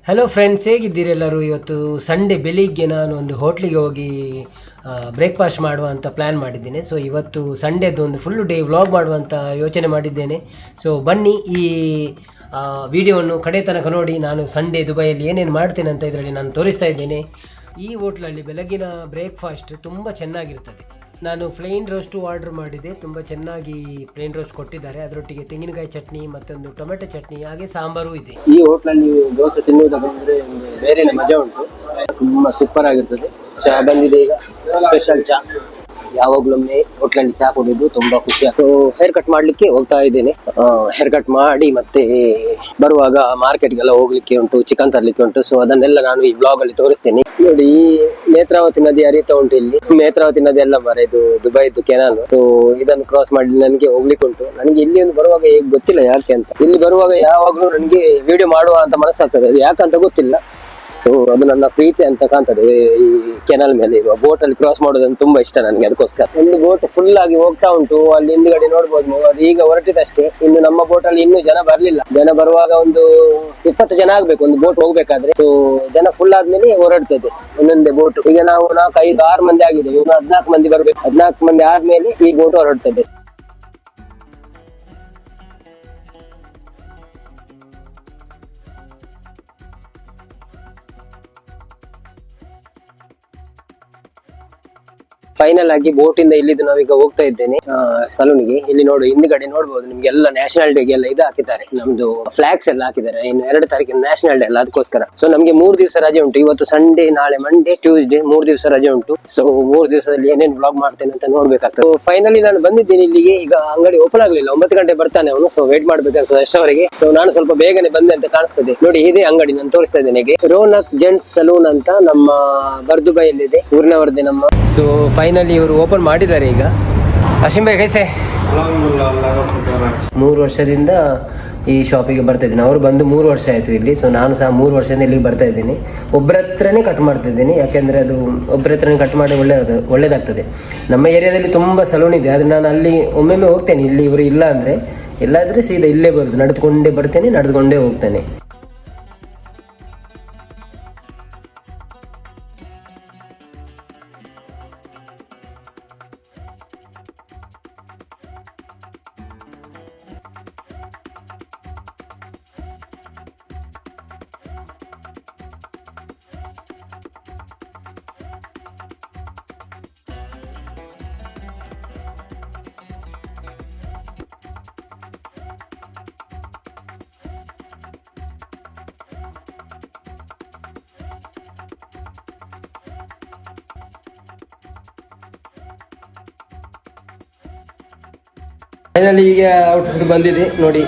Hello friends, ಹೇಗಿದ್ದೀರಿ ಎಲ್ಲರೂ? ಇವತ್ತು ಸಂಡೇ ಬೆಳಿಗ್ಗೆ ನಾನು ಒಂದು ಹೋಟ್ಲಿಗೆ ಹೋಗಿ ಬ್ರೇಕ್ಫಾಸ್ಟ್ ಮಾಡುವಂಥ ಪ್ಲ್ಯಾನ್ ಮಾಡಿದ್ದೇನೆ. ಸೊ ಇವತ್ತು ಸಂಡೇದು ಒಂದು ಫುಲ್ ಡೇ ವ್ಲಾಗ್ ಮಾಡುವಂಥ ಯೋಚನೆ ಮಾಡಿದ್ದೇನೆ. ಸೊ ಬನ್ನಿ, ಈ ವಿಡಿಯೋವನ್ನು ಕಡೆ ತನಕ ನೋಡಿ. ನಾನು ಸಂಡೇ ದುಬೈಯಲ್ಲಿ ಏನೇನು ಮಾಡ್ತೇನೆ ಅಂತ ಇದರಲ್ಲಿ ನಾನು ತೋರಿಸ್ತಾ ಇದ್ದೇನೆ. ಈ ಹೋಟ್ಲಲ್ಲಿ ಬೆಳಗಿನ ಬ್ರೇಕ್ಫಾಸ್ಟ್ ತುಂಬ ಚೆನ್ನಾಗಿರ್ತದೆ. ನಾನು ಪ್ಲೇನ್ ರೋಸ್ಟು ಆರ್ಡರ್ ಮಾಡಿದೆ. ತುಂಬ ಚೆನ್ನಾಗಿ ಪ್ಲೇನ್ ರೋಸ್ಟ್ ಕೊಟ್ಟಿದ್ದಾರೆ. ಅದರೊಟ್ಟಿಗೆ ತೆಂಗಿನಕಾಯಿ ಚಟ್ನಿ, ಮತ್ತೊಂದು ಟೊಮೆಟೊ ಚಟ್ನಿ, ಹಾಗೆ ಸಾಂಬಾರು ಇದೆ. ಈ ಹೋಟ್ಲಲ್ಲಿ ದೋಸೆ ತಿನ್ನುವುದಂದ್ರೆ ಬೇರೆನೆ ಮಜಾ ಉಂಟು. ತುಂಬಾ ಸೂಪರ್ ಆಗಿರ್ತದೆ. ಚಾ ಬಂದಿದೆ ಈಗ, ಸ್ಪೆಷಲ್ ಚಾ. ಯಾವಾಗ್ಲೊಮ್ಮೆ ಹೋಟ್ಲಲ್ಲಿ ಚಾ ಕುಡಿದು ತುಂಬಾ ಖುಷಿ. ಸೊ ಹೇರ್ ಕಟ್ ಮಾಡ್ಲಿಕ್ಕೆ ಹೋಗ್ತಾ ಇದ್ದೇನೆ. ಹೇರ್ ಕಟ್ ಮಾಡಿ ಮತ್ತೆ ಬರುವಾಗ ಮಾರ್ಕೆಟ್ಗೆಲ್ಲ ಹೋಗ್ಲಿಕ್ಕೆ ಉಂಟು, ಚಿಕನ್ ತರ್ಲಿಕ್ಕೆ ಉಂಟು. ಸೊ ಅದನ್ನೆಲ್ಲ ನಾನು ಈ ಬ್ಲಾಗ್ ಅಲ್ಲಿ ತೋರಿಸ್ತೇನೆ. ನೋಡಿ, ಈ ನೇತ್ರಾವತಿ ನದಿ ಹರಿತಾ ಉಂಟು ಇಲ್ಲಿ. ನೇತ್ರಾವತಿ ನದಿ ಎಲ್ಲ ಮರ, ಇದು ದುಬೈದು ಕೆನಾಲ್. ಸೊ ಇದನ್ನು ಕ್ರಾಸ್ ಮಾಡಿ ನನಗೆ ಹೋಗ್ಲಿಕ್ಕೆ ಉಂಟು. ನನಗೆ ಇಲ್ಲಿ ಒಂದು ಬರುವಾಗ ಗೊತ್ತಿಲ್ಲ ಯಾಕೆ ಅಂತ. ಇಲ್ಲಿ ಬರುವಾಗ ಯಾವಾಗ್ಲೂ ನನಗೆ ವಿಡಿಯೋ ಮಾಡುವ ಅಂತ ಮನಸ್ಸಾಗ್ತದೆ, ಅದು ಯಾಕಂತ ಗೊತ್ತಿಲ್ಲ. ಸೊ ಅದು ನನ್ನ ಪ್ರೀತಿ ಅಂತ ಕಾಣ್ತದೆ. ಈ ಕೆನಾಲ್ ಮೇಲೆ ಇರುವ ಬೋಟ್ ಅಲ್ಲಿ ಕ್ರಾಸ್ ಮಾಡೋದಂತ ತುಂಬಾ ಇಷ್ಟ ನನಗೆ. ಅದಕ್ಕೋಸ್ಕರ ಒಂದು ಬೋಟ್ ಫುಲ್ ಆಗಿ ಹೋಗ್ತಾ ಉಂಟು. ಅಲ್ಲಿ ಹಿಂದ್ಗಡೆ ನೋಡ್ಬೋದು ನೀವು, ಅದು ಈಗ ಹೊರಟಿದಷ್ಟೇ. ಇನ್ನು ನಮ್ಮ ಬೋಟ್ ಅಲ್ಲಿ ಇನ್ನೂ ಜನ ಬರ್ಲಿಲ್ಲ. ಜನ ಬರುವಾಗ ಒಂದು 20 ಜನ ಆಗ್ಬೇಕು ಒಂದು ಬೋಟ್ ಹೋಗ್ಬೇಕಾದ್ರೆ. ಸೊ ಜನ ಫುಲ್ ಆದ್ಮೇಲೆ ಹೊರಡ್ತದೆ ಒಂದೊಂದೇ ಬೋಟ್. ಈಗ ನಾವು 4, 5, 6 ಮಂದಿ ಆಗಿದ್ದೇವೆ. ಇನ್ನು 14 ಮಂದಿ ಬರ್ಬೇಕು. 14 ಮಂದಿ ಆದ್ಮೇಲೆ ಈ ಬೋಟ್ ಹೊರಡ್ತದೆ. ಫೈನಲ್ ಆಗಿ ಬೋಟ್ ಇಂದ ಇಲ್ಲಿದ್ದು ನಾವೀಗ ಹೋಗ್ತಾ ಇದ್ದೇನೆ ಸಲೂನಿಗೆ. ಇಲ್ಲಿ ನೋಡು, ಹಿಂದ್ಗಡೆ ನೋಡ್ಬೋದು ನಿಮ್ಗೆ ಎಲ್ಲ ನ್ಯಾಷನಲ್ ಡೇಗೆ ಎಲ್ಲ ಇದು ಹಾಕಿದ್ದಾರೆ, ನಮ್ದು ಫ್ಲಾಗ್ಸ್ ಎಲ್ಲ ಹಾಕಿದ್ದಾರೆ. ಇನ್ನು 2 ತಾರೀಕಿನ ನ್ಯಾಷನಲ್ ಡೇ ಅಲ್ಲ, ಅದಕ್ಕೋಸ್ಕರ. ಸೊ ನಮ್ಗೆ 3 ದಿವಸ ರಜೆ ಉಂಟು. ಇವತ್ತು ಸಂಡೇ, ನಾಳೆ ಮಂಡೇ, ಟ್ಯೂಸ್ಡೇ, 3 ದಿವಸ ರಜೆ ಉಂಟು. ಸೊ 3 ದಿವಸದಲ್ಲಿ ಏನೇನು ಬ್ಲಾಗ್ ಮಾಡ್ತೇನೆ ಅಂತ ನೋಡ್ಬೇಕಾಗ್ತದೆ. ಫೈನಲಿ ನಾನು ಬಂದಿದ್ದೇನೆ ಇಲ್ಲಿಗೆ. ಈಗ ಅಂಗಡಿ ಓಪನ್ ಆಗ್ಲಿಲ್ಲ, 9 ಗಂಟೆ ಬರ್ತಾನೆ ಅವನು. ಸೊ ವೇಟ್ ಮಾಡ್ಬೇಕಾಗ್ತದೆ ಅಷ್ಟವರೆಗೆ. ಸೊ ನಾನು ಸ್ವಲ್ಪ ಬೇಗನೆ ಬಂದೆ ಅಂತ ಕಾಣಿಸ್ತದೆ. ನೋಡಿ, ಇದೇ ಅಂಗಡಿ ನಾನು ತೋರಿಸ್ತಾ ಇದ್ದೇನೆ. ರೋನಕ್ ಜೆಂಟ್ಸ್ ಸಲೂನ್ ಅಂತ ನಮ್ಮ ಬರ್ದುಬೈಯಲ್ಲಿದೆ, ಊರಿನವರದೇ ನಮ್ಮ. ಸೊ ಫೈನಲಿ ಇವರು ಓಪನ್ ಮಾಡಿದ್ದಾರೆ ಈಗ. ಅಶಿಂ ಭಾಯ್ ಕೈಸೆ? 3 ವರ್ಷದಿಂದ ಈ ಶಾಪಿಗೆ ಬರ್ತಾ ಇದ್ದೀನಿ. ಅವರು ಬಂದು 3 ವರ್ಷ ಆಯಿತು ಇಲ್ಲಿ. ಸೊ ನಾನು ಸಹ 3 ವರ್ಷದಿಂದ ಇಲ್ಲಿಗೆ ಬರ್ತಾ ಇದ್ದೀನಿ. ಒಬ್ಬರ ಹತ್ರನೇ ಕಟ್ ಮಾಡ್ತಾ ಇದ್ದೀನಿ, ಯಾಕೆಂದರೆ ಅದು ಒಬ್ಬರ ಹತ್ರನೇ ಕಟ್ ಮಾಡಿ ಒಳ್ಳೇದಾಗ್ತದೆ. ನಮ್ಮ ಏರಿಯಾದಲ್ಲಿ ತುಂಬ ಸಲೂನ್ ಇದೆ, ಆದರೆ ನಾನು ಅಲ್ಲಿ ಒಮ್ಮೊಮ್ಮೆ ಹೋಗ್ತೇನೆ. ಇಲ್ಲಿ ಇವರು ಇಲ್ಲ ಅಂದರೆ, ಇಲ್ಲಾದರೆ ಸೀದಾ ಇಲ್ಲೇ ಬರೋದು, ನಡೆದುಕೊಂಡೇ ಬರ್ತೇನೆ, ನಡೆದುಕೊಂಡೇ ಹೋಗ್ತೇನೆ. ಫೈನಲಿ ಈಗ ಔಟ್ಫಿಟ್ ಬಂದಿದೆ ನೋಡಿ,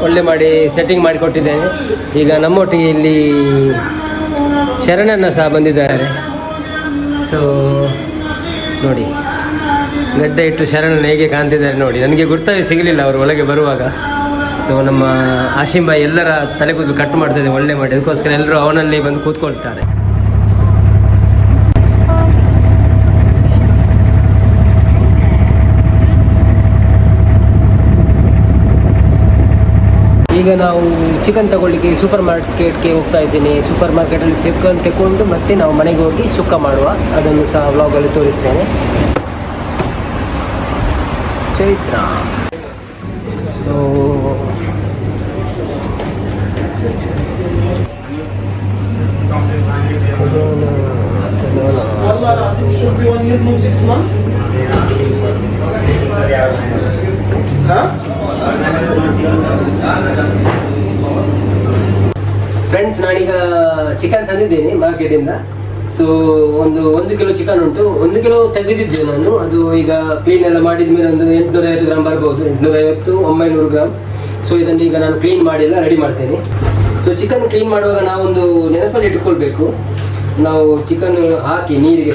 ಒಳ್ಳೆ ಮಾಡಿ ಸೆಟ್ಟಿಂಗ್ ಮಾಡಿ ಕೊಟ್ಟಿದ್ದೇನೆ. ಈಗ ನಮ್ಮೊಟ್ಟಿಗೆ ಇಲ್ಲಿ ಶರಣನ್ನ ಸಹ ಬಂದಿದ್ದಾರೆ. ಸೊ ನೋಡಿ, ಗಡ್ಡ ಇಟ್ಟು ಶರಣನ ಹೇಗೆ ಕಾಣ್ತಿದ್ದಾರೆ ನೋಡಿ. ನನಗೆ ಗುರ್ತವೇ ಸಿಗಲಿಲ್ಲ ಅವರು ಒಳಗೆ ಬರುವಾಗ. ಸೊ ನಮ್ಮ ಆಶಿಂ ಭಾಯ್ ಎಲ್ಲರ ತಲೆಗೂದಲು ಕಟ್ ಮಾಡ್ತಿದ್ದೆ ಒಳ್ಳೆ ಮಾಡಿ, ಅದಕ್ಕೋಸ್ಕರ ಎಲ್ಲರೂ ಅವನಲ್ಲಿ ಬಂದು ಕೂತ್ಕೊಳ್ತಾರೆ. ಈಗ ನಾವು ಚಿಕನ್ ತಗೊಳ್ಳಿಕ್ಕೆ ಸೂಪರ್ ಮಾರ್ಕೆಟ್ಗೆ ಹೋಗ್ತಾ ಇದ್ದೀನಿ. ಸೂಪರ್ ಮಾರ್ಕೆಟಲ್ಲಿ ಚಿಕನ್ ತಗೊಂಡು ಮತ್ತೆ ನಾವು ಮನೆಗೆ ಹೋಗಿ ಸುಕ್ಕ ಮಾಡುವ, ಅದನ್ನು ಸಹ ವ್ಲಾಗಲ್ಲಿ ತೋರಿಸ್ತೇನೆ. ಚೈತ್ರ. ಸೊ ಫ್ರೆಂಡ್ಸ್, ನಾನೀಗ ಚಿಕನ್ ತಂದಿದ್ದೇನೆ ಮಾರ್ಕೆಟಿಂದ. ಸೊ ಒಂದು ಕಿಲೋ ಚಿಕನ್ ಉಂಟು. 1 ಕಿಲೋ ತೆಗೆದಿದ್ದೆ ನಾನು. ಅದು ಈಗ ಕ್ಲೀನ್ ಎಲ್ಲ ಮಾಡಿದ ಮೇಲೆ ಒಂದು 850 ಗ್ರಾಮ್ ಬರ್ಬೋದು, 850, 900 ಗ್ರಾಮ್. ಸೊ ಇದನ್ನು ಈಗ ನಾನು ಕ್ಲೀನ್ ಮಾಡಿ ಎಲ್ಲ ರೆಡಿ ಮಾಡ್ತೇನೆ. ಸೊ ಚಿಕನ್ ಕ್ಲೀನ್ ಮಾಡುವಾಗ ನಾವೊಂದು ನೆನಪಲ್ಲಿ ಇಟ್ಕೊಳ್ಬೇಕು. ನಾವು ಚಿಕನ್ ಹಾಕಿ ನೀರಿಗೆ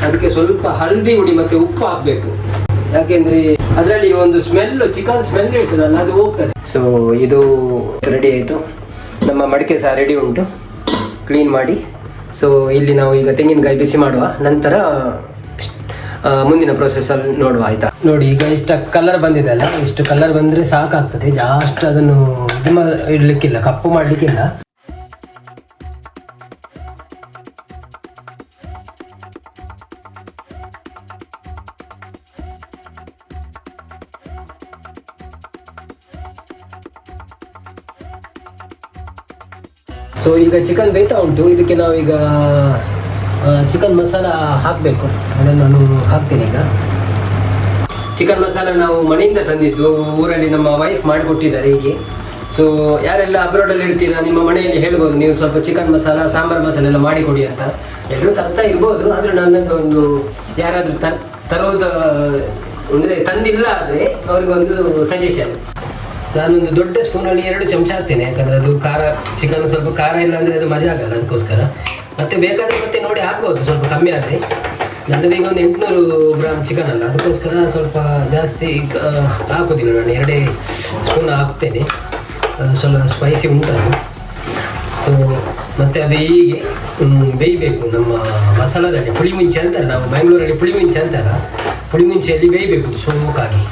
ಅದಕ್ಕೆ ಸ್ವಲ್ಪ ಹಳದಿ ಹುಡಿ ಮತ್ತು ಉಪ್ಪು ಹಾಕಬೇಕು. ಯಾಕೆಂದರೆ ಅದರಲ್ಲಿ ಒಂದು ಚಿಕನ್ ಸ್ಮೆಲ್ ಇರ್ತದಲ್ಲ, ಅದು ಹೋಗ್ತದೆ. ಸೊ ಇದು ರೆಡಿ ಆಯಿತು. ನಮ್ಮ ಮಡಿಕೆ ಸಹ ರೆಡಿ ಉಂಟು, ಕ್ಲೀನ್ ಮಾಡಿ. ಸೊ ಇಲ್ಲಿ ನಾವು ಈಗ ತೆಂಗಿನಕಾಯಿ ಬಿಸಿ ಮಾಡುವ, ನಂತರ ಮುಂದಿನ ಪ್ರೊಸೆಸಲ್ಲಿ ನೋಡುವ, ಆಯಿತಾ? ನೋಡಿ, ಈಗ ಇಷ್ಟ ಕಲರ್ ಬಂದಿದೆ ಅಲ್ಲ, ಇಷ್ಟು ಕಲರ್ ಬಂದರೆ ಸಾಕಾಗ್ತದೆ. ಜಾಸ್ಟ್ ಅದನ್ನು ಇಡಲಿಕ್ಕಿಲ್ಲ, ಕಪ್ಪು ಮಾಡಲಿಕ್ಕಿಲ್ಲ. ಸೊ ಈಗ ಚಿಕನ್ ಬೇಯ್ತಾ ಉಂಟು. ಇದಕ್ಕೆ ನಾವೀಗ ಚಿಕನ್ ಮಸಾಲ ಹಾಕಬೇಕು. ಅದನ್ನು ನಾನು ಹಾಕ್ತೇನೆ ಈಗ. ಚಿಕನ್ ಮಸಾಲ ನಾವು ಮನೆಯಿಂದ ತಂದಿದ್ದು, ಊರಲ್ಲಿ ನಮ್ಮ ವೈಫ್ ಮಾಡಿಕೊಟ್ಟಿದ್ದಾರೆ ಹೀಗೆ. ಸೊ ಯಾರೆಲ್ಲ ಅಬ್ರಾಡಲ್ಲಿ ಇರ್ತೀರಾ, ನಿಮ್ಮ ಮನೆಯಲ್ಲಿ ಹೇಳ್ಬೋದು ನೀವು ಸ್ವಲ್ಪ ಚಿಕನ್ ಮಸಾಲ, ಸಾಂಬಾರ್ ಮಸಾಲೆ ಎಲ್ಲ ಮಾಡಿಕೊಡಿ ಅಂತ. ಎಲ್ಲರೂ ತರ್ತಾ ಇರ್ಬೋದು, ಆದರೆ ನನ್ನದು ಒಂದು ಯಾರಾದರೂ ತರೋದು ಅಂದರೆ ತಂದಿಲ್ಲ ಆದರೆ ಅವ್ರಿಗೊಂದು ಸಜೆಷನ್. ನಾನೊಂದು ದೊಡ್ಡ ಸ್ಪೂನಲ್ಲಿ 2 ಚಮಚ ಹಾಕ್ತೇನೆ, ಯಾಕಂದರೆ ಅದು ಖಾರ, ಚಿಕನ್ ಸ್ವಲ್ಪ ಖಾರ ಇಲ್ಲ ಅಂದರೆ ಅದು ಮಜಾ ಆಗಲ್ಲ, ಅದಕ್ಕೋಸ್ಕರ. ಮತ್ತೆ ಬೇಕಾದರೆ ಮತ್ತೆ ನೋಡಿ ಹಾಕ್ಬೋದು, ಸ್ವಲ್ಪ ಕಮ್ಮಿ ಆದರೆ. ನನ್ನದು ಈಗ ಒಂದು 800 ಗ್ರಾಮ್ ಚಿಕನ್ ಅಲ್ಲ, ಅದಕ್ಕೋಸ್ಕರ ಸ್ವಲ್ಪ ಜಾಸ್ತಿ ಹಾಕೋದಿಲ್ಲ ನಾನು, 2 ಸ್ಪೂನ್ ಹಾಕ್ತೇನೆ. ಸ್ವಲ್ಪ ಸ್ಪೈಸಿ ಉಂಟದು. ಸೊ ಮತ್ತು ಅದು ಹೀಗೆ ಬೇಯಬೇಕು. ನಮ್ಮ ಮಸಾಲದಲ್ಲಿ ಪುಳಿ ಮುಂಚೆ ಅಂತಾರೆ, ನಾವು ಬ್ಯಾಂಗ್ಳೂರಲ್ಲಿ ಪುಳಿ ಮುಂಚೆ ಅಂತಾರ, ಪುಳಿ ಮುಂಚೆಯಲ್ಲಿ ಬೇಯಬೇಕು ಸೋಕಾಗಿ.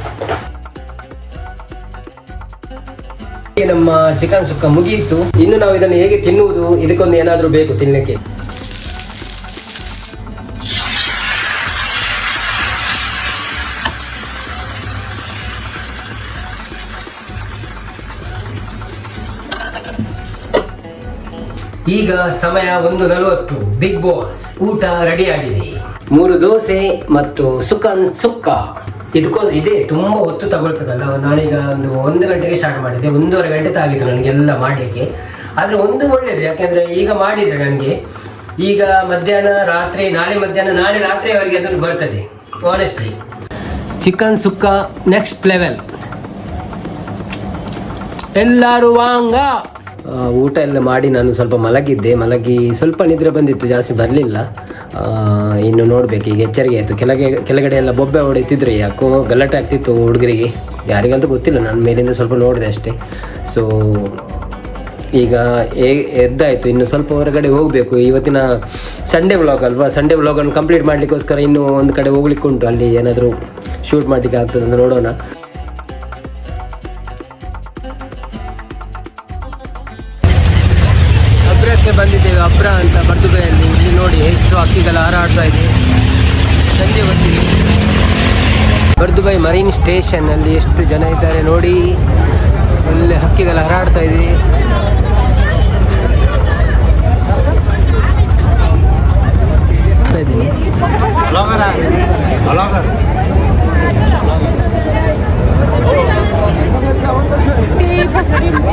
ನಮ್ಮ ಚಿಕನ್ ಸುಕ್ಕ ಮುಗಿಯಿತು. ಇನ್ನು ನಾವು ಇದನ್ನು ಹೇಗೆ ತಿನ್ನುವುದು, ಇದಕ್ಕೊಂದು ಏನಾದರೂ ಬೇಕು ತಿನ್ನಲಿಕ್ಕೆ. ಈಗ ಸಮಯ 1:40. ಬಿಗ್ ಬಾಸ್ ಊಟ ರೆಡಿ ಆಗಿದೆ. 3 ದೋಸೆ ಮತ್ತು ಸುಕ್ಕ. ಇದೇ ತುಂಬ ಹೊತ್ತು ತಗೊಳ್ತದಲ್ಲ. ನಾನೀಗ ಒಂದು ಗಂಟೆಗೆ ಸ್ಟಾರ್ಟ್ ಮಾಡಿದ್ದೆ, 1.5 ಗಂಟೆ ತಾಗಿತ್ತು ನನಗೆಲ್ಲ ಮಾಡಲಿಕ್ಕೆ. ಆದರೆ ಒಂದು ಒಳ್ಳೆಯದು, ಯಾಕೆಂದರೆ ಈಗ ಮಾಡಿದರೆ ನನಗೆ ಈಗ ಮಧ್ಯಾಹ್ನ ರಾತ್ರಿ, ನಾಳೆ ರಾತ್ರಿಯವರೆಗೆ ಅದನ್ನು ಬರ್ತದೆ. ಆನೆಸ್ಟ್ಲಿ ಚಿಕನ್ ಸುಕ್ಕ ನೆಕ್ಸ್ಟ್ ಲೆವೆಲ್. ಎಲ್ಲರೂ ವಾಂಗ. ಊಟ ಎಲ್ಲ ಮಾಡಿ ನಾನು ಸ್ವಲ್ಪ ಮಲಗಿ ಸ್ವಲ್ಪ ನಿದ್ರೆ ಬಂದಿತ್ತು, ಜಾಸ್ತಿ ಬರಲಿಲ್ಲ. ಇನ್ನು ನೋಡಬೇಕು, ಈಗ ಎಚ್ಚರಿಕೆ ಆಯಿತು. ಕೆಳಗಡೆ ಎಲ್ಲ ಬೊಬ್ಬೆ ಹೊಡಿತಿದ್ರು, ಯಾಕೋ ಗಲಾಟೆ ಆಗ್ತಿತ್ತು ಹುಡುಗರಿಗೆ, ಯಾರಿಗಂತ ಗೊತ್ತಿಲ್ಲ, ನಾನು ಮೇಲಿಂದ ಸ್ವಲ್ಪ ನೋಡಿದೆ ಅಷ್ಟೇ. ಸೊ ಈಗ ಎದ್ದಾಯಿತು, ಇನ್ನು ಸ್ವಲ್ಪ ಹೊರಗಡೆ ಹೋಗಬೇಕು. ಇವತ್ತಿನ ಸಂಡೇ ವ್ಲಾಗ್ ಅಲ್ವಾ, ಸಂಡೇ ವ್ಲಾಗನ್ನು ಕಂಪ್ಲೀಟ್ ಮಾಡಲಿಕ್ಕೋಸ್ಕರ ಇನ್ನೂ ಒಂದು ಕಡೆ ಹೋಗ್ಲಿಕ್ಕೆ ಉಂಟು. ಅಲ್ಲಿ ಏನಾದರೂ ಶೂಟ್ ಮಾಡಲಿಕ್ಕೆ ಆಗ್ತದೆ ಅಂತ ನೋಡೋಣ. ಬಂದಿದ್ದೇವೆ ಅಬ್ರಾ ಅಂತ, ಬರ್ದುಬೈಯಲ್ಲಿ. ಇಲ್ಲಿ ನೋಡಿ ಎಷ್ಟು ಹಕ್ಕಿಗಳು ಹಾರಾಡ್ತಾ ಇದೆ, ಸಂಜೆ ಹೊತ್ತಿಗೆ. ಬರ್ದುಬೈ ಮರೀನ್ ಸ್ಟೇಷನ್ ಅಲ್ಲಿ ಎಷ್ಟು ಜನ ಇದ್ದಾರೆ ನೋಡಿ, ಒಳ್ಳೆ ಹಕ್ಕಿಗಳು ಹಾರಾಡ್ತಾ ಇದೆ.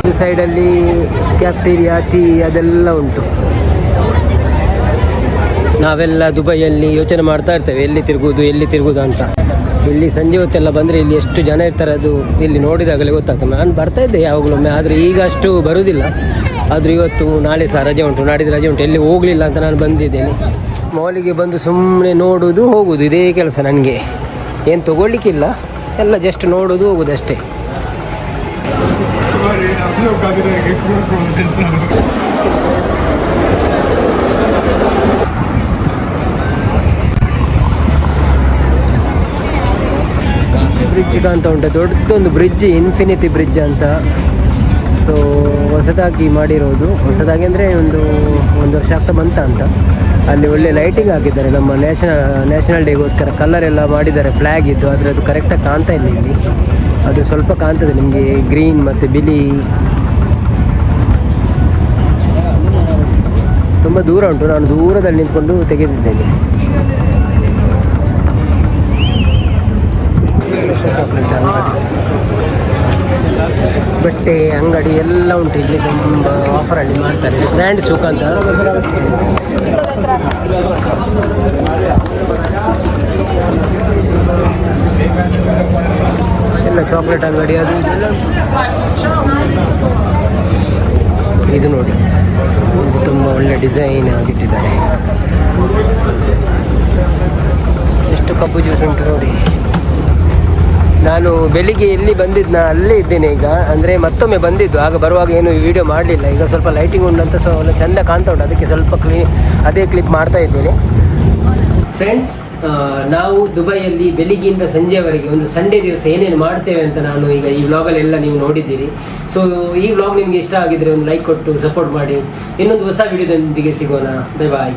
ಈ ಸೈಡಲ್ಲಿ ಕ್ಯಾಫ್ಟೀರಿಯಾ, ಟೀ ಅದೆಲ್ಲ ಉಂಟು. ನಾವೆಲ್ಲ ದುಬೈಯಲ್ಲಿ ಯೋಚನೆ ಮಾಡ್ತಾ ಇರ್ತೇವೆ ಎಲ್ಲಿ ತಿರುಗುದು ಅಂತ. ಇಲ್ಲಿ ಸಂಜೆ ಹೊತ್ತೆಲ್ಲ ಬಂದರೆ ಇಲ್ಲಿ ಎಷ್ಟು ಜನ ಇರ್ತಾರೆ ಅದು ಇಲ್ಲಿ ನೋಡಿದಾಗಲೇ ಗೊತ್ತಾಗ್ತದೆ. ನಾನು ಬರ್ತಾ ಇದ್ದೆ ಯಾವಾಗಲೊಮ್ಮೆ, ಆದರೆ ಈಗ ಅಷ್ಟು ಬರುವುದಿಲ್ಲ. ಆದರೂ ಇವತ್ತು ನಾಳೆ ಸಹ ರಜೆ ಉಂಟು, ನಾಡಿದ್ದು ರಜೆ ಉಂಟು, ಎಲ್ಲಿ ಹೋಗಲಿಲ್ಲ ಅಂತ ನಾನು ಬಂದಿದ್ದೇನೆ. ಮಾಲಿಗೆ ಬಂದು ಸುಮ್ಮನೆ ನೋಡುವುದು ಹೋಗುವುದು, ಇದೇ ಕೆಲಸ ನನಗೆ. ಏನು ತೊಗೊಳ್ಲಿಕ್ಕಿಲ್ಲ, ಎಲ್ಲ ಜಸ್ಟ್ ನೋಡೋದು ಹೋಗೋದು ಅಷ್ಟೇ. ಬ್ರಿಡ್ಜ್ ಕಾಣ್ತಾ ಉಂಟು, ದೊಡ್ಡದೊಂದು ಬ್ರಿಡ್ಜ್, ಇನ್ಫಿನಿಟಿ ಬ್ರಿಡ್ಜ್ ಅಂತ. ಸೊ ಹೊಸದಾಗಿ ಮಾಡಿರೋದು, ಹೊಸದಾಗಿ ಅಂದರೆ ಒಂದು ವರ್ಷ ಆಗ್ತಾ ಬಂತ ಅಂತ. ಅಲ್ಲಿ ಒಳ್ಳೆ ಲೈಟಿಂಗ್ ಹಾಕಿದ್ದಾರೆ, ನಮ್ಮ ನ್ಯಾಷನಲ್ ಡೇಗೋಸ್ಕರ ಕಲರ್ ಎಲ್ಲ ಮಾಡಿದ್ದಾರೆ, ಫ್ಲ್ಯಾಗ್ ಇದ್ದು. ಆದರೆ ಅದು ಕರೆಕ್ಟಾಗಿ ಕಾಣ್ತಾ ಇಲ್ಲ ಇಲ್ಲಿ, ಅದು ಸ್ವಲ್ಪ ಕಾಣ್ತದೆ ನಿಮಗೆ, ಗ್ರೀನ್ ಮತ್ತು ಬಿಳಿ. ತುಂಬ ದೂರ ಉಂಟು, ನಾನು ದೂರದಲ್ಲಿ ನಿಂತ್ಕೊಂಡು ತೆಗೆದಿದ್ದೇನೆ. ಚಾಕ್ಲೇಟ್ ಅಂಗಡಿ, ಬಟ್ಟೆ ಅಂಗಡಿ ಎಲ್ಲ ಉಂಟು ಇಲ್ಲಿ, ತುಂಬ ಆಫರಲ್ಲಿ ಮಾಡ್ತಾರೆ. ಗ್ರ್ಯಾಂಡ್ ಸುಕ್ ಅಂತ ಎಲ್ಲ ಚಾಕ್ಲೇಟ್ ಅಂಗಡಿ, ಅದು ಇದು ನೋಡಿ, ತುಂಬ ಒಳ್ಳೆ ಡಿಸೈನ್ ಆಗಿಟ್ಟಿದ್ದಾರೆ. ಎಷ್ಟು ಕಬ್ಬು ಜ್ಯೂಸ್ ಉಂಟು ನೋಡಿ. ನಾನು ಬೆಳಿಗ್ಗೆ ಎಲ್ಲಿ ಬಂದಿದ್ದ ಅಲ್ಲೇ ಇದ್ದೇನೆ ಈಗ, ಅಂದರೆ ಮತ್ತೊಮ್ಮೆ ಬಂದಿದ್ದು, ಆಗ ಬರುವಾಗ ಏನು ವಿಡಿಯೋ ಮಾಡಲಿಲ್ಲ. ಈಗ ಸ್ವಲ್ಪ ಲೈಟಿಂಗ್ ಉಂಟಂತ ಸ್ವಲ್ಪ ಚೆಂದ ಕಾಣ್ತಾ ಉಂಟು, ಅದಕ್ಕೆ ಸ್ವಲ್ಪ ಅದೇ ಕ್ಲಿಪ್ ಮಾಡ್ತಾ ಇದ್ದೇನೆ. ಫ್ರೆಂಡ್ಸ್, ನಾವು ದುಬೈಯಲ್ಲಿ ಬೆಳಿಗ್ಗೆಯಿಂದ ಸಂಜೆವರೆಗೆ ಒಂದು ಸಂಡೇ ದಿವಸ ಏನೇನು ಮಾಡ್ತೇವೆ ಅಂತ ನಾನು ಈಗ ಈ ವ್ಲಾಗಲ್ಲೆಲ್ಲ ನೀವು ನೋಡಿದ್ದೀರಿ. ಸೊ ಈ ವ್ಲಾಗ್ ನಿಮಗೆ ಇಷ್ಟ ಆಗಿದ್ರೆ ಒಂದು ಲೈಕ್ ಕೊಟ್ಟು ಸಪೋರ್ಟ್ ಮಾಡಿ. ಇನ್ನೊಂದು ಹೊಸ ವಿಡಿಯೋದೊಂದಿಗೆ ಸಿಗೋಣ. ಬಾಯ್ ಬಾಯ್.